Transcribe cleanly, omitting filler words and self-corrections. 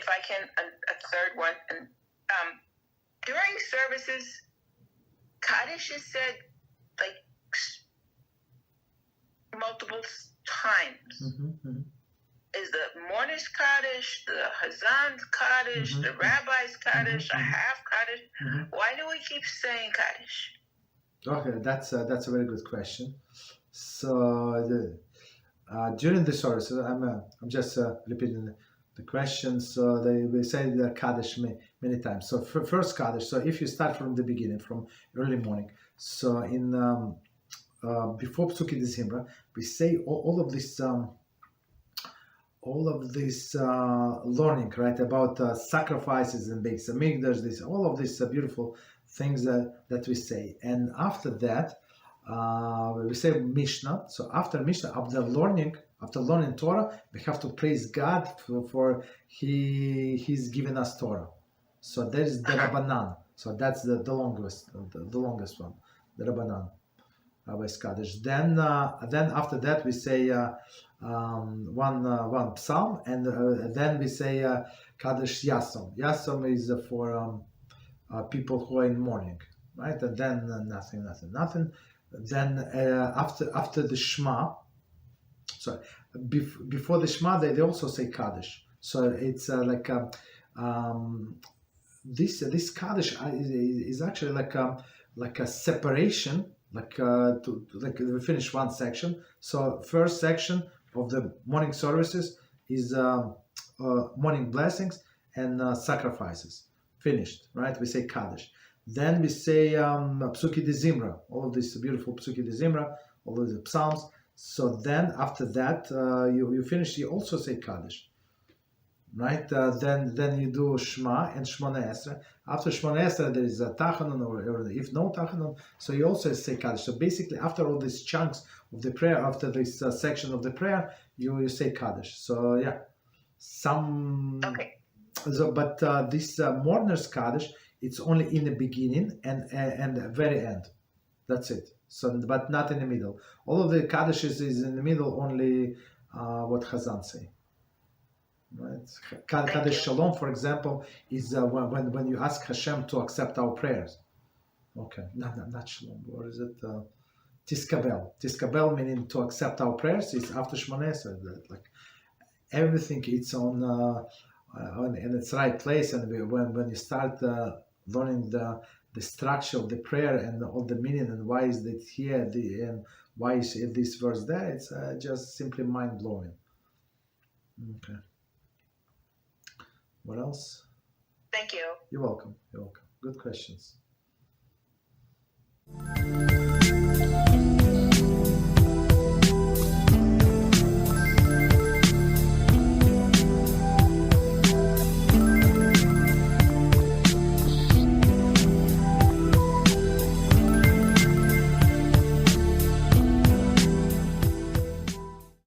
I can, a third one. And during services, Kaddish is said like multiple times. Is the mourner's Kaddish, the Hazan's Kaddish, the Rabbi's Kaddish, a half Kaddish? Why do we keep saying Kaddish? Okay, that's a very good question. So during the service, I'm just repeating the question. So we say the Kaddish many times. So first Kaddish. So if you start from the beginning, from early morning. So in before Psuki de Zimra, we say all of this learning, right, about sacrifices and Beis Hamikdash, all of these beautiful things that we say. And after that, we say Mishnah. So after Mishnah, after learning Torah, we have to praise God for He's given us Torah. So there is the Rabbanan. So that's the longest one, the Rabbanan. Rabbi's Kaddish. Then after that we say one psalm, and then we say Kaddish Yasom. Yasom is for people who are in mourning, right? And then nothing. Then after the Shema, so before the Shema they also say Kaddish. So it's this Kaddish is actually like a separation. Like we finish one section. So first section of the morning services is morning blessings and sacrifices. Finished, right? We say Kaddish. Then we say Psuki de Zimra, all of this beautiful Psuki de Zimra, all of the psalms. So then after that, you finish, you also say Kaddish. Right? Then you do Shema and Shmona Esrei. After Shmona Esrei, there is a Tachanun, or if no Tachanun, so you also say Kaddish. So basically, after all these chunks of the prayer, after this section of the prayer, you say Kaddish. So yeah, Okay. So, but this mourner's Kaddish, it's only in the beginning and the very end. That's it. So, but not in the middle. All of the Kaddishes is in the middle. Only what Chazan say. Right. Kaddish Shalom, for example, is when you ask Hashem to accept our prayers. Okay, not Shalom. Or is it Tiskabel? Tiskabel meaning to accept our prayers is after Shmoneh Esrei. Like everything, it's on in its right place. And when you start learning the structure of the prayer and all the meaning and why is it here and why is this verse there, it's just simply mind blowing. Okay. What else? Thank you. You're welcome. Good questions.